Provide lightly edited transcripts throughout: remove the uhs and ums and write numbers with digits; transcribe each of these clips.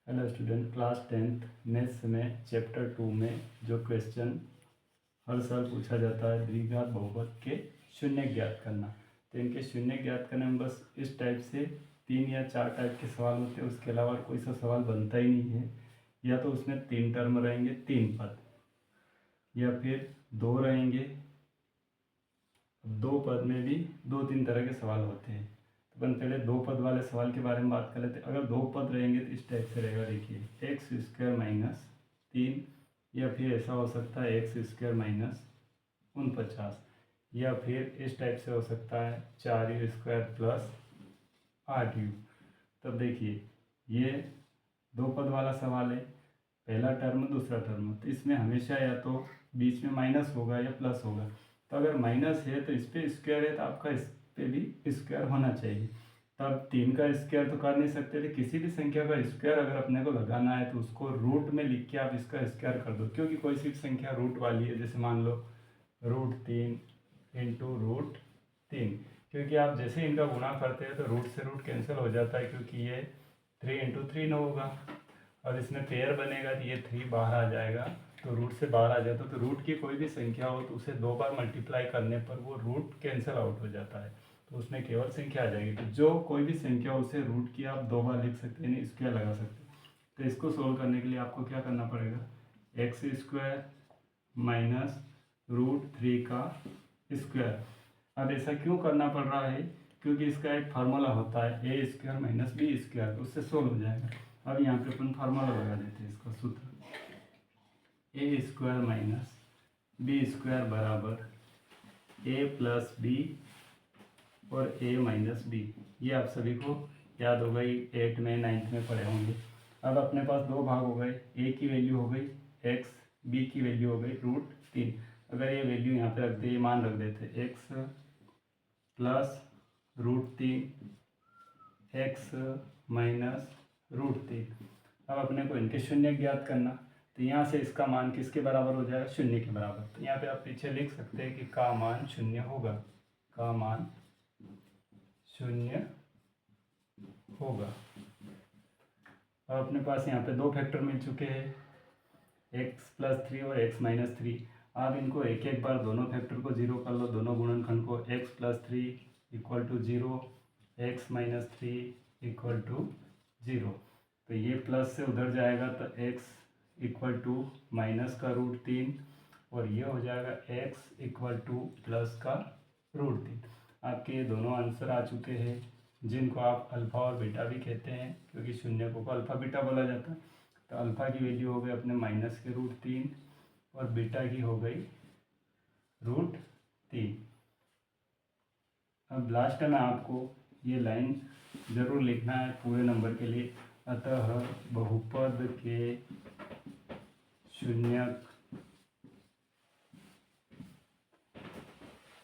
Hello student, class 10th maths में chapter 2 में जो क्वेश्चन हर साल पूछा जाता है द्विघात बहुपद के शून्य ज्ञात करना। तो इनके शून्य ज्ञात करने में बस इस टाइप से 3 या 4 टाइप के सवाल होते हैं, उसके अलावा कोई सा सवाल बनता ही नहीं है। या तो उसमें 3 टर्म रहेंगे, 3 पद, या फिर 2 रहेंगे। 2 पद में भी 2-3 तरह के सवाल होते हैं। तो अपन पहले 2 पद वाले सवाल के बारे में बात कर लेते हैं। अगर 2 पद रहेंगे तो इस टाइप से रहेगा, देखिए एक्स स्क्वायर माइनस 3, या फिर ऐसा हो सकता है एक्स स्क्वायर माइनस 49, या फिर इस टाइप से हो सकता है 4u स्क्वायर प्लस 8u। तब देखिए ये 2 पद वाला सवाल है, पहला टर्म दूसरा टर्म, तो इसमें हमेशा या तो बीच में माइनस होगा या प्लस होगा। तो अगर माइनस है तो इस पर स्क्वायर है, तो आपका इस पे भी स्क्वायर होना चाहिए। तब 3 का स्क्वायर तो कर नहीं सकते थे, किसी भी संख्या का स्क्वायर अगर अपने को लगाना है तो उसको रूट में लिख के आप इसका स्क्वायर कर दो, क्योंकि कोई सी संख्या रूट वाली है। जैसे मान लो √3 इंटू √3, क्योंकि आप जैसे इनका गुणा करते हैं तो रूट से रूट कैंसिल हो जाता है, क्योंकि ये 3 इंटू 3 होगा। और इसमें पेयर बनेगा तो ये 3 बाहर आ जाएगा, तो रूट से बाहर आ जाता है। तो रूट की कोई भी संख्या हो तो उसे 2 बार मल्टीप्लाई करने पर वो रूट कैंसिल आउट हो जाता है, तो उसमें केवल संख्या आ जाएगी। तो जो कोई भी संख्या उसे रूट की आप 2 बार लिख सकते हैं, यानी स्क्वायर लगा सकते हैं। तो इसको सोल्व करने के लिए आपको क्या करना पड़ेगा, एक्स स्क्वायर माइनस √3 का स्क्वायर। अब ऐसा क्यों करना पड़ रहा है, क्योंकि इसका एक फार्मूला होता है ए स्क्वायर माइनस बी स्क्वायर, तो उससे सोल्व हो जाएगा। अब यहाँ पे अपन फार्मूला लगा देते हैं, इसका सूत्र ए स्क्वायर माइनस बी स्क्वायर बराबर ए प्लस बी और ए माइनस बी। ये आप सभी को याद होगा, 8 में 9th में पढ़े होंगे। अब अपने पास 2 भाग हो गए, ए की वैल्यू हो गई एक्स, बी की वैल्यू हो गई √3। अगर ये वैल्यू यहाँ पे रख दे, मान रख देते एक्स प्लस √3 एक्स माइनस √3। अब अपने को इनके शून्य ज्ञात करना, तो यहाँ से इसका मान किसके बराबर हो जाएगा, शून्य के बराबर। तो यहाँ पे आप पीछे लिख सकते हैं कि का मान 0 होगा, का मान 0 होगा। अब अपने पास यहाँ पे 2 फैक्टर मिल चुके हैं, x+3 और x-3। आप इनको एक एक बार दोनों फैक्टर को 0 कर लो, दोनों गुणनखंड को। x+3 = 0, x-3 = 0। तो ये प्लस से उधर जाएगा तो x = माइनस का √3, और ये हो जाएगा x = प्लस का √3। आपके ये दोनों आंसर आ चुके हैं, जिनको आप अल्फ़ा और बीटा भी कहते हैं, क्योंकि शून्य को अल्फ़ा बीटा बोला जाता है। तो अल्फ़ा की वैल्यू हो गई अपने माइनस के √3, और बीटा की हो गई √3। अब लास्ट में आपको ये लाइन ज़रूर लिखना है पूरे नंबर के लिए। अतः बहुपद के शून्यक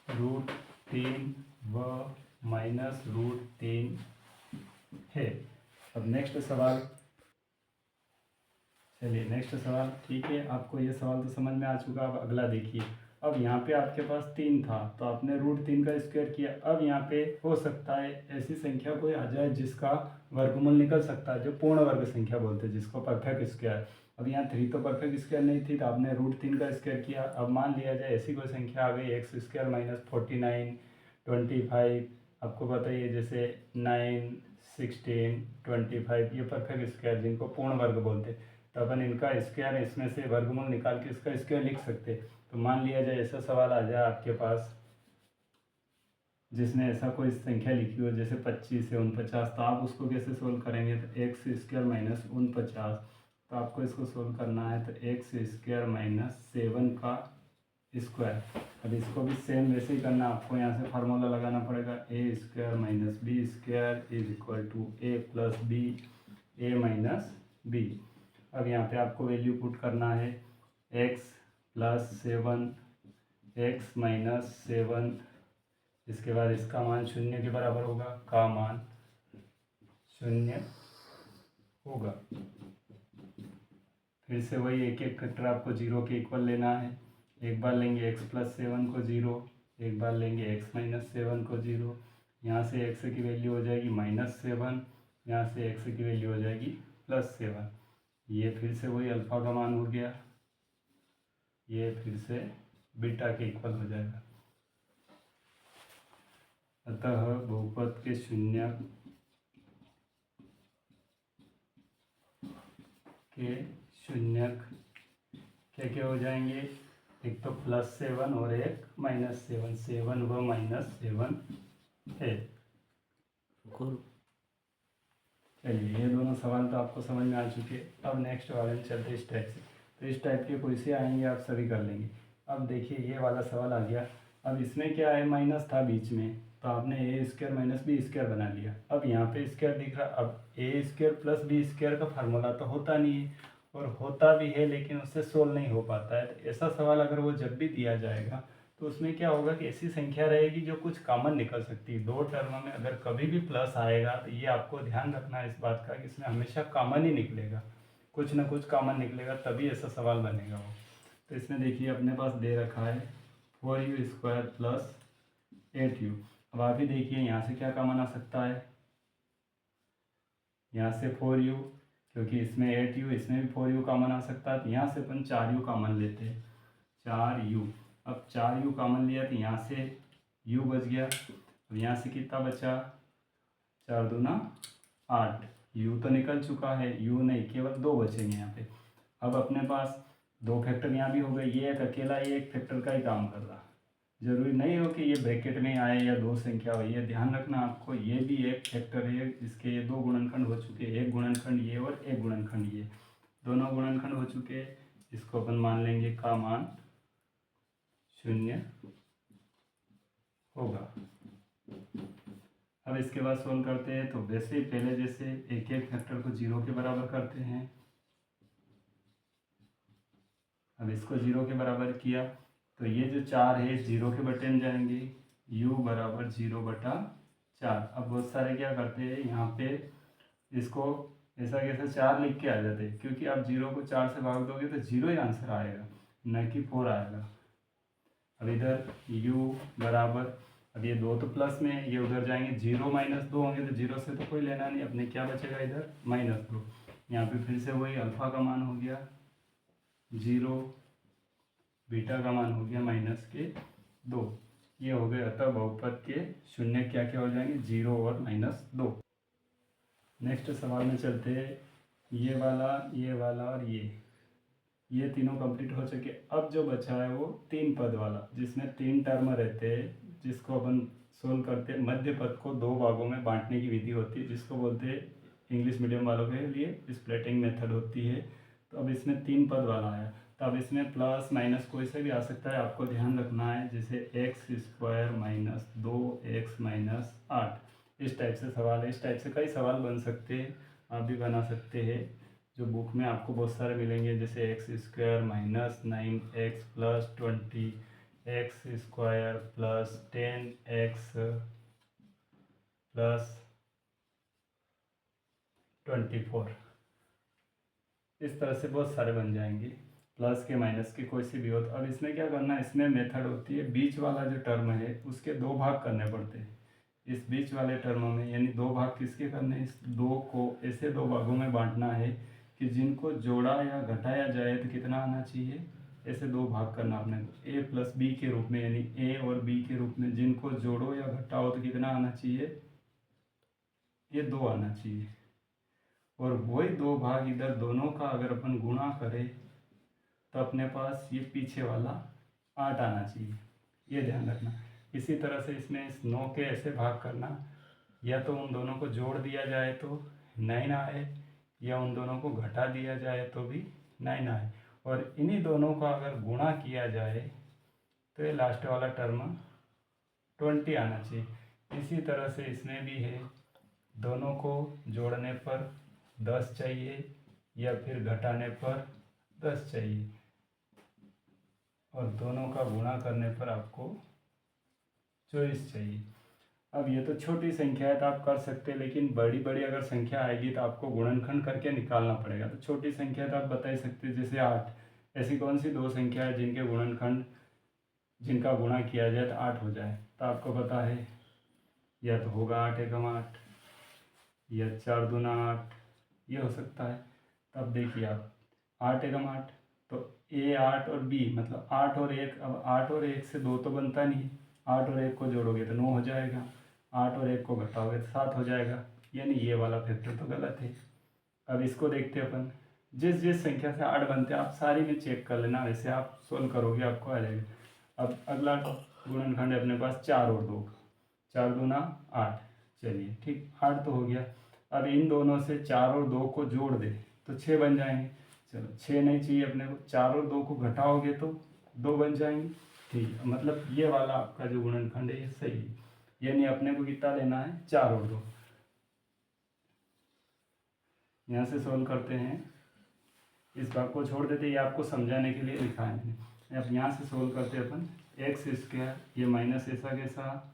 √3 व माइनस √3 है। अब नेक्स्ट सवाल, चलिए नेक्स्ट सवाल। ठीक है, आपको ये सवाल तो समझ में आ चुका। अब अगला देखिए। अब यहाँ पे आपके पास 3 था, तो आपने √3 का स्क्वायर किया। अब यहाँ पे हो सकता है ऐसी संख्या कोई आ जाए जिसका वर्गमूल निकल सकता है, जो पूर्ण वर्ग संख्या बोलते हैं, जिसको परफेक्ट स्क्वायर। अब यहाँ 3 तो परफेक्ट स्क्वायर नहीं थी, तो आपने √3 का स्क्वायर किया। अब मान लिया जाए ऐसी कोई संख्या आ गई x² माइनस 49, 25, आपको बताइए जैसे 9, 16, 25, ये परफेक्ट स्क्वायर जिनको पूर्ण वर्ग बोलते हैं। तो अपन इनका स्क्वायर, इसमें से वर्गमूल निकाल के इसका स्क्वायर लिख सकते हैं। तो मान लिया जाए ऐसा सवाल आ जाए आपके पास जिसमें ऐसा कोई संख्या लिखी हो जैसे 25 से 49, तो आप उसको कैसे सोल्व करेंगे, तो x² माइनस 49। तो आपको इसको सोल्व करना है, तो x² माइनस 7 का स्क्वायर। अब इसको भी सेम वैसे ही करना, आपको यहाँ से फार्मूला लगाना पड़ेगा, a² minus b² = a plus b, a minus b। अब यहाँ पे आपको वैल्यू पुट करना है, x + 7, x माइनस 7, इसके बाद इसका मान 0 के बराबर होगा, का मान 0 होगा। फिर से वही एक एक फैक्टर आपको 0 के इक्वल लेना है। एक बार लेंगे x + 7 को 0, एक बार लेंगे x माइनस 7 को 0। यहाँ से x की वैल्यू हो जाएगी -7, यहाँ से x की वैल्यू हो जाएगी +7, ये फिर से वही अल्फ़ा का मान हो गया, ये फिर से बीटा के इक्वल हो जाएगा। अतः बहुपद के शून्यक क्या क्या हो जाएंगे, एक तो +7 और एक -7, 7 व -7 है। चलिए ये दोनों सवाल तो आपको समझ में आ चुके। अब नेक्स्ट वाले में चलते इस टाइप से, तो इस टाइप के कोई से आएंगे आप सभी कर लेंगे। अब देखिए ये वाला सवाल आ गया, अब इसमें क्या है, माइनस था बीच में, तो आपने a² - b² बना लिया। अब यहाँ पे स्क्वायर दिख रहा, अब a² + b² का फार्मूला तो होता नहीं है, और होता भी है लेकिन उससे सोल्व नहीं हो पाता है। तो ऐसा सवाल अगर वो जब भी दिया जाएगा तो उसमें क्या होगा कि ऐसी संख्या रहेगी जो कुछ कॉमन निकल सकती है। दो टर्म में अगर कभी भी प्लस आएगा तो ये आपको ध्यान रखना है इस बात का कि इसमें हमेशा कॉमन ही निकलेगा, कुछ ना कुछ कॉमन निकलेगा, तभी ऐसा सवाल बनेगा वो। तो इसमें देखिए अपने पास दे रखा है 4u² + 8u। अब आप ही देखिए यहाँ से क्या कॉमन आ सकता है, यहाँ से 4u, क्योंकि इसमें 8u, इसमें भी 4u कॉमन आ सकता है, तो यहाँ से अपन 4u कॉमन लेते हैं, 4u। अब 4u कॉमन लिया तो यहाँ से u बच गया। अब यहाँ से कितना बचा, 4 दूना 8, u तो निकल चुका है, u नहीं, केवल 2 बचेंगे यहाँ पे। अब अपने पास 2 फैक्टर यहाँ भी हो गए, ये एक अकेला ये एक फैक्टर का ही काम कर रहा, जरूरी नहीं हो कि ये ब्रैकेट में आए या दो संख्या हो, ये ध्यान रखना आपको, ये भी एक फैक्टर है, इसके ये 2 गुणनखंड हो चुके, एक गुणनखंड ये और एक गुणनखंड ये, दोनों गुणनखंड हो चुके। इसको अपन मान लेंगे का मान 0 होगा। अब इसके बाद सोल्व करते हैं, तो वैसे ही पहले जैसे एक एक फैक्टर को 0 के बराबर करते हैं। अब इसको 0 के बराबर किया तो ये जो 4 है 0 के बटे में जाएंगे, u = 0/4। अब बहुत सारे क्या करते हैं यहाँ पे, इसको ऐसा कैसे 4 लिख के आ जाते हैं, क्योंकि आप 0 को 4 से भाग दोगे तो 0 ही आंसर आएगा, न कि 4 आएगा। अब इधर u बराबर, अब ये 2 तो प्लस में है, ये उधर जाएंगे, 0 - 2 होंगे तो 0 से तो कोई लेना नहीं, अपने क्या बचेगा इधर -2। यहाँ पे फिर से वही अल्फ़ा का मान हो गया 0, बीटा का मान हो गया -2। ये हो गए अतः बहुपद के शून्य क्या क्या हो जाएंगे, 0 और -2। नेक्स्ट सवाल में चलते हैं, ये वाला और ये तीनों कंप्लीट हो चुके। अब जो बचा है वो 3 पद वाला, जिसमें 3 टर्म रहते हैं, जिसको अपन सोल्व करते हैं। मध्य पद को 2 भागों में बांटने की विधि होती है, जिसको बोलते हैं इंग्लिश मीडियम वालों के लिए स्प्लिटिंग मेथड होती है। तो अब इसमें 3 पद वाला आया, तो अब इसमें प्लस माइनस कोई से भी आ सकता है, आपको ध्यान रखना है, जैसे x² - 2x - 8, इस टाइप से सवाल है। इस टाइप से कई सवाल बन सकते हैं, आप भी बना सकते हैं, जो बुक में आपको बहुत सारे मिलेंगे, जैसे x² - 9x + 20, x² + 10x + 24, इस तरह से बहुत सारे बन जाएंगे, प्लस के माइनस के कोई सी भी हो। तो अब इसमें क्या करना है, इसमें मेथड होती है, बीच वाला जो टर्म है उसके 2 भाग करने पड़ते हैं। इस बीच वाले टर्म में यानी 2 भाग किसके करने हैं, इस 2 को ऐसे 2 भागों में बांटना है कि जिनको जोड़ा या घटाया जाए तो कितना आना चाहिए, ऐसे 2 भाग करना अपने को, a + b के रूप में, यानी a और b के रूप में, जिनको जोड़ो या घटाओ तो कितना आना चाहिए, ये 2 आना चाहिए। और वही 2 भाग इधर दोनों का अगर अपन गुणा करें तो अपने पास ये पीछे वाला 8 आना चाहिए, ये ध्यान रखना। इसी तरह से इसमें इस 9 के ऐसे भाग करना, या तो उन दोनों को जोड़ दिया जाए तो 9 आए, या उन दोनों को घटा दिया जाए तो भी 9 आए, और इन्हीं दोनों का अगर गुणा किया जाए तो ये लास्ट वाला टर्म 20 आना चाहिए। इसी तरह से इसमें भी है, दोनों को जोड़ने पर 10 चाहिए या फिर घटाने पर 10 चाहिए, और दोनों का गुणा करने पर आपको 24 चाहिए। अब ये तो छोटी संख्या है तो आप कर सकते हैं, लेकिन बड़ी बड़ी अगर संख्या आएगी तो आपको गुणनखंड करके निकालना पड़ेगा। तो छोटी संख्या तो आप बता ही सकते हैं, जैसे 8, ऐसी कौन सी 2 संख्या है जिनके गुणनखंड, जिनका गुणा किया जाए तो 8 हो जाए, तो आपको पता है या तो होगा 8 × 8, या 4 दूना 8, ये हो सकता है। तब देखिए आप 8 एकम 8, तो ए 8 और बी मतलब 8 और 1, अब 8 और 1 से 2 तो बनता नहीं, 8 और 1 को जोड़ोगे तो 9 हो जाएगा, 8 और 1 को घटाओगे तो 7 हो जाएगा, यानी ये वाला फैक्टर तो गलत है। अब इसको देखते हैं अपन, जिस जिस संख्या से 8 बनते हैं आप सारी में चेक कर लेना, वैसे आप सोल्व करोगे आपको आ जाएगा। अब अगला गुणनखंड है अपने पास 4 और 2 का, 4 दूना 8, चलिए ठीक 8 तो हो गया। अब इन दोनों से 4 और 2 को जोड़ दे तो 6 बन जाएंगे, चलो 6 नहीं चाहिए अपने को, 4 और 2 को घटाओगे तो 2 बन जाएंगे, ठीक है। मतलब ये वाला आपका जो गुणनखंड है ये सही है, यानी अपने को कितना लेना है 4 और 2। यहाँ से सोल्व करते हैं, इस भाग को छोड़ देते, ये आपको समझाने के लिए लिखा है मैंने। अब यहाँ से सोल्व करते हैं अपन, एक्स स्क्वायर ये माइनस ऐसा कैसा,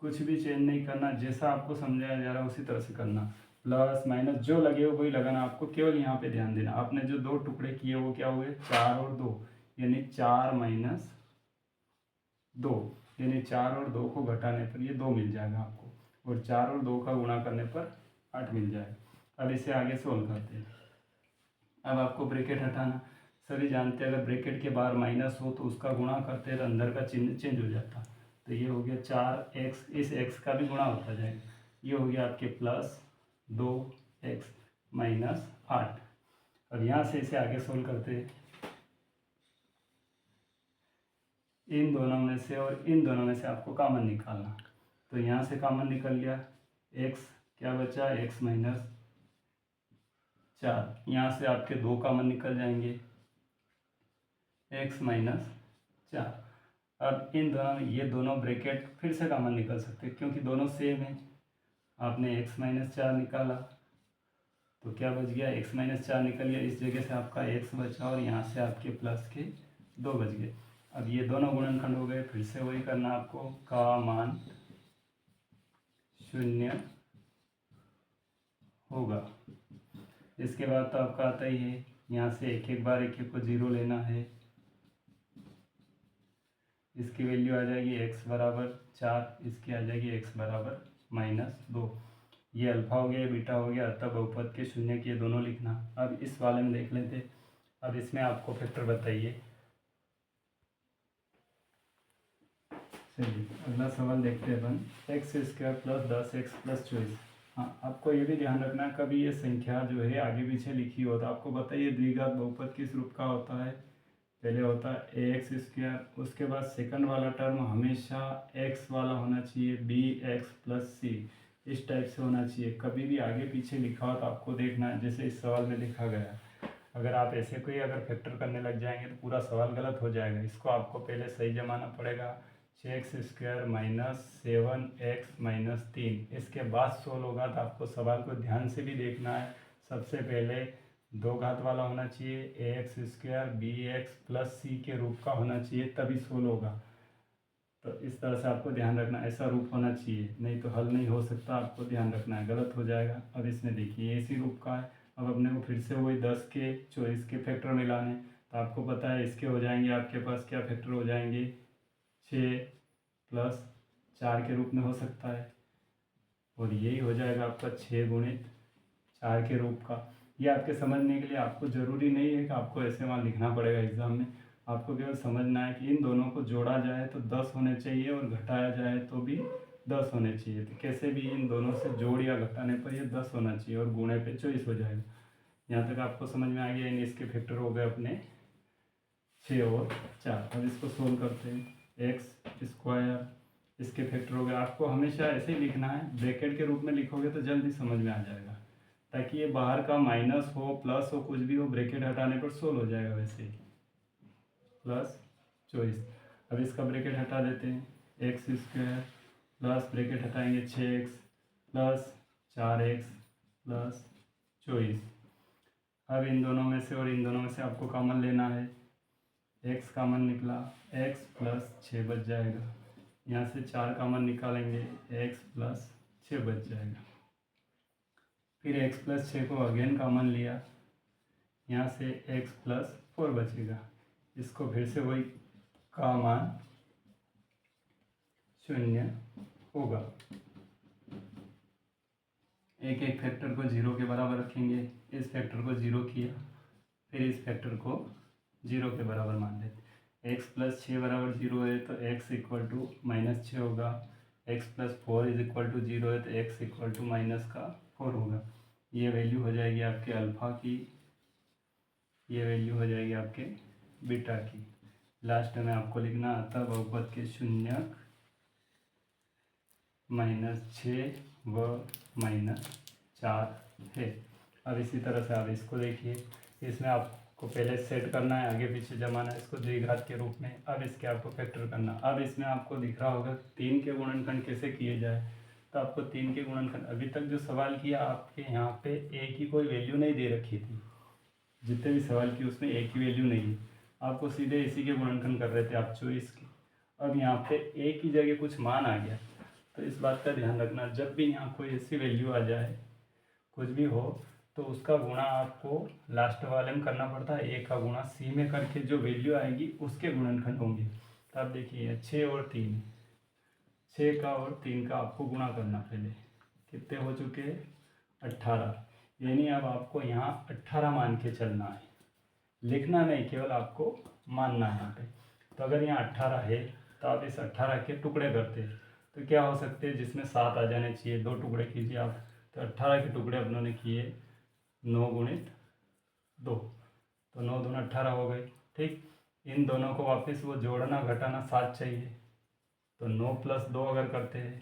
कुछ भी चेंज नहीं करना, जैसा आपको समझाया जा रहा है उसी तरह से करना, प्लस माइनस जो लगे हो वही लगाना, आपको केवल यहाँ पे ध्यान देना। आपने जो 2 टुकड़े किए वो क्या हुए 4 और 2, यानी 4 माइनस 2, यानी 4 और 2 को घटाने पर ये 2 मिल जाएगा आपको, और 4 और 2 का गुणा करने पर 8 मिल जाएगा। अब इसे आगे सोल्व करते हैं। अब आपको ब्रैकेट हटाना, सभी जानते हैं अगर ब्रैकेट के बाहर माइनस हो तो उसका गुणा करते हैं तो अंदर का चिन्ह चेंज हो जाता। तो ये हो गया 4x, इस x का भी गुणा होता जाएगा, ये हो गया आपके प्लस 2x माइनस 8। अब यहाँ से इसे आगे सोल्व करते हैं, इन दोनों में से और इन दोनों में से आपको कॉमन निकालना, तो यहाँ से कॉमन निकल लिया, x क्या बचा x माइनस 4, यहाँ से आपके 2 कॉमन निकल जाएंगे, x माइनस 4। अब इन दोनों में ये दोनों ब्रैकेट फिर से कॉमन निकल सकते हैं क्योंकि दोनों सेम है। आपने x माइनस 4 निकाला तो क्या बच गया, x माइनस 4 निकल गया, इस जगह से आपका x बचा और यहाँ से आपके प्लस के 2 बच गए। अब ये दोनों गुणनखंड हो गए, फिर से वही करना आपको, का मान 0 होगा। इसके बाद तो आपका आता ही है, यहाँ से एक एक बार एक एक को 0 लेना है, इसकी वैल्यू आ जाएगी x बराबर 4, इसकी आ जाएगी x बराबर -2। ये अल्फा हो गया, बीटा हो गया, तब बहुपद के शून्य के दोनों लिखना। अब इस वाले में देख लेते, अब इसमें आपको फैक्टर बताइए। चलिए अगला सवाल देखते हैं अपन, x square plus 10x plus 24। हाँ आपको ये भी ध्यान रखना, कभी ये संख्या जो है आगे पीछे लिखी हो तो आपको बताइए द्विघात बहुपद किस रूप का होता है। पहले होता है ए एक्स स्क्वायर, उसके बाद सेकंड वाला टर्म हमेशा एक्स वाला होना चाहिए, बी एक्स प्लस सी, इस टाइप से होना चाहिए। कभी भी आगे पीछे लिखा हो तो आपको देखना है, जैसे इस सवाल में लिखा गया है। अगर आप ऐसे कोई अगर फैक्टर करने लग जाएंगे तो पूरा सवाल गलत हो जाएगा, इसको आपको पहले सही जमाना पड़ेगा। 6x square minus 7x minus 3, इसके बाद सोल्व होगा तो आपको सवाल को ध्यान से भी देखना है। सबसे पहले 2 घात वाला होना चाहिए, a x square b x plus c के रूप का होना चाहिए, तभी सोल्व होगा। तो इस तरह से आपको ध्यान रखना, ऐसा रूप होना चाहिए, नहीं तो हल नहीं हो सकता, आपको ध्यान रखना है, गलत हो जाएगा। अब इसमें देखिए इसी रूप का है। अब अपने को फिर से वही 10 के 24 के फैक्टर मिलाने, तो आपको पता है इसके हो जाएंगे आपके पास क्या फैक्टर हो जाएंगे, 6 प्लस 4 के रूप में हो सकता है, और यही हो जाएगा आपका 6 गुणित 4 के रूप का। ये आपके समझने के लिए, आपको ज़रूरी नहीं है कि आपको ऐसे वहाँ लिखना पड़ेगा एग्ज़ाम में, आपको केवल समझना है कि इन दोनों को जोड़ा जाए तो 10 होने चाहिए और घटाया जाए तो भी 10 होने चाहिए। तो कैसे भी इन दोनों से जोड़ या घटाने पर ये 10 होना चाहिए और गुणे पे 24 हो जाएगा। यहाँ तक आपको समझ में आ गया, इन इसके फैक्टर हो गए अपने 6 और 4। अब इसको सोल्व करते हैं, एक्स स्क्वायर इसके फैक्टर हो गए। आपको हमेशा ऐसे ही लिखना है, ब्रैकेट के रूप में लिखोगे तो जल्दी समझ में आ जाएगा, ताकि ये बाहर का माइनस हो प्लस हो कुछ भी हो, ब्रैकेट हटाने पर सोल्व हो जाएगा वैसे ही, प्लस 24। अब इसका ब्रैकेट हटा देते हैं, एक्स स्क्वायर प्लस ब्रैकेट हटाएंगे 6x प्लस 4x प्लस 24। अब इन दोनों में से और इन दोनों में से आपको कॉमन लेना है, x कॉमन निकला, x प्लस 6 बच जाएगा, यहाँ से 4 कॉमन निकालेंगे, x प्लस 6 बच जाएगा। फिर x प्लस 6 को अगेन कॉमन लिया, यहाँ से x प्लस 4 बचेगा, इसको फिर से वही का मान 0 होगा। एक एक फैक्टर को 0 के बराबर रखेंगे, इस फैक्टर को 0 किया, फिर इस फैक्टर को 0 के बराबर मान लेते। x + 6 = 0 है तो x = -6 होगा, x + 4 = 0 है तो x = -4 होगा। ये वैल्यू हो जाएगी आपके अल्फ़ा की, ये वैल्यू हो जाएगी आपके बीटा की। लास्ट में आपको लिखना आता बहुपद के शून्यक -6 व -4 है। अब इसी तरह से आप इसको देखिए, इसमें आपको पहले सेट करना है, आगे पीछे जमाना है इसको द्विघात के रूप में। अब इसके आपको फैक्टर करना। अब इसमें आपको दिख रहा होगा 3 के गुणनखंड कैसे किए जाए। तो आपको 3 के गुणनखंड, अभी तक जो सवाल किया आपके यहाँ पे ए की कोई वैल्यू नहीं दे रखी थी, जितने भी सवाल किए उसमें ए की वैल्यू नहीं है, आपको सीधे इसी के गुणनखंड कर रहे थे आप चॉइस की। अब यहाँ पे ए की जगह कुछ मान आ गया, तो इस बात का ध्यान रखना, जब भी यहाँ कोई ऐसी वैल्यू आ जाए, कुछ भी हो, तो उसका गुणा आपको लास्ट वाले में करना पड़ता है। ए का गुणा सी में करके जो वैल्यू आएगी उसके गुणनखंड होंगे। तो आप देखिए 6 और 3, 6 का और 3 का आपको गुणा करना। पहले कितने हो चुके हैं? 18। यानी अब आपको यहाँ 18 मान के चलना है, लिखना नहीं, केवल आपको मानना है यहाँ पे। तो अगर यहाँ 18 है तो आप इस 18 के टुकड़े करते हैं, तो क्या हो सकते हैं जिसमें 7 आ जाने चाहिए, 2 टुकड़े कीजिए आप। तो 18 के टुकड़े अपनों ने किए 9 × 2, तो 9 दूना 18 हो गए। ठीक, इन दोनों को वापस वो जोड़ना घटाना 7 चाहिए, तो 9 + 2 अगर करते हैं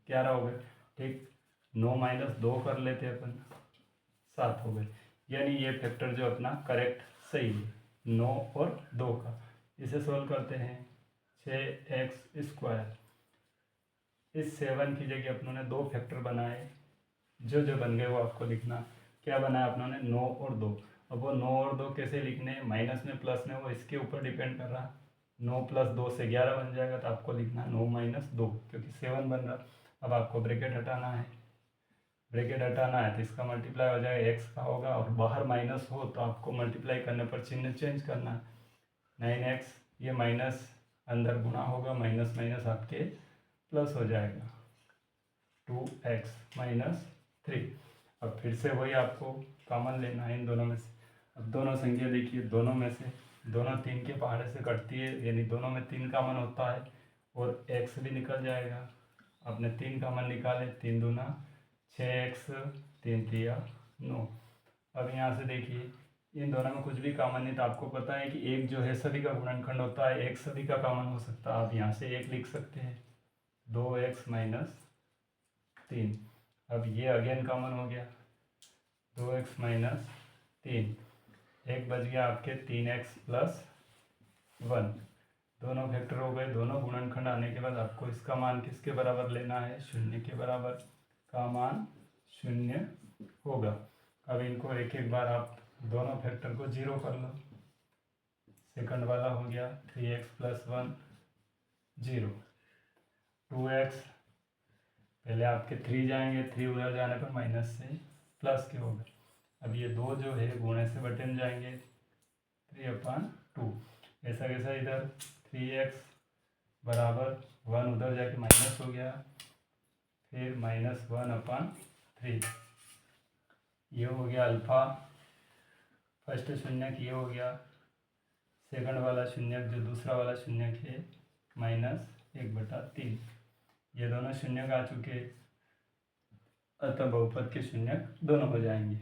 11 हो गए। ठीक, 9 - 2 कर लेते अपन, 7 हो गए। यानी ये फैक्टर जो अपना करेक्ट सही है 9 और 2 का। इसे सोल्व करते हैं, 6x²। इस 7 की जगह अपनों ने 2 फैक्टर बनाए, जो बन गए वो आपको लिखना। क्या बनाया अपनों ने? 9 और 2। अब वो 9 और 2 कैसे लिखने, माइनस में प्लस में, वो इसके ऊपर डिपेंड कर रहा। 9 + 2 से 11 बन जाएगा, तो आपको लिखना 9 - 2, क्योंकि 7 बन रहा। अब आपको ब्रैकेट हटाना है, ब्रैकेट हटाना है तो इसका मल्टीप्लाई हो जाएगा, x का होगा, और बाहर माइनस हो तो आपको मल्टीप्लाई करने पर चिन्ह चेंज करना है। 9x, ये माइनस अंदर गुणा होगा, माइनस माइनस आपके प्लस हो जाएगा, 2x - 3। अब फिर से वही आपको कॉमन लेना है इन दोनों में से। अब दोनों संख्या देखिए, दोनों में से दोनों 3 के पहाड़े से कटती है, यानी दोनों में 3 कॉमन होता है, और x भी निकल जाएगा। आपने 3 कॉमन निकाले, 3 दूना 6x, 3 3 9। अब यहाँ से देखिए, इन दोनों में कुछ भी कॉमन नहीं, तो आपको पता है कि एक जो है सभी का गुणनखंड होता है, एक सभी का कॉमन हो सकता है। आप यहाँ से एक लिख सकते हैं, 2x - 3। अब ये अगेन कॉमन हो गया, 2x - 3, एक बच गया आपके 3x + 1। दोनों फैक्टर हो गए। दोनों गुणनखंड आने के बाद आपको इसका मान किसके बराबर लेना है? 0 के बराबर। का मान 0 होगा। अब इनको एक एक बार आप दोनों फैक्टर को 0 कर लो। सेकंड वाला हो गया 3x + 1 0, 2x, पहले आपके 3 जाएंगे, 3 उधर जाने पर माइनस से प्लस के हो गए। अब ये 2 जो है गुणे से बटे में जाएंगे, 3/2। ऐसा कैसा, इधर 3x = 1 उधर जाके माइनस हो गया, फिर -1/3। ये हो गया अल्फ़ा, फर्स्ट शून्यक ये हो गया, सेकंड वाला शून्यक जो दूसरा वाला शून्यक है -1/3। ये दोनों शून्यक आ चुके, अतः बहुपद के शून्यक दोनों हो जाएंगे।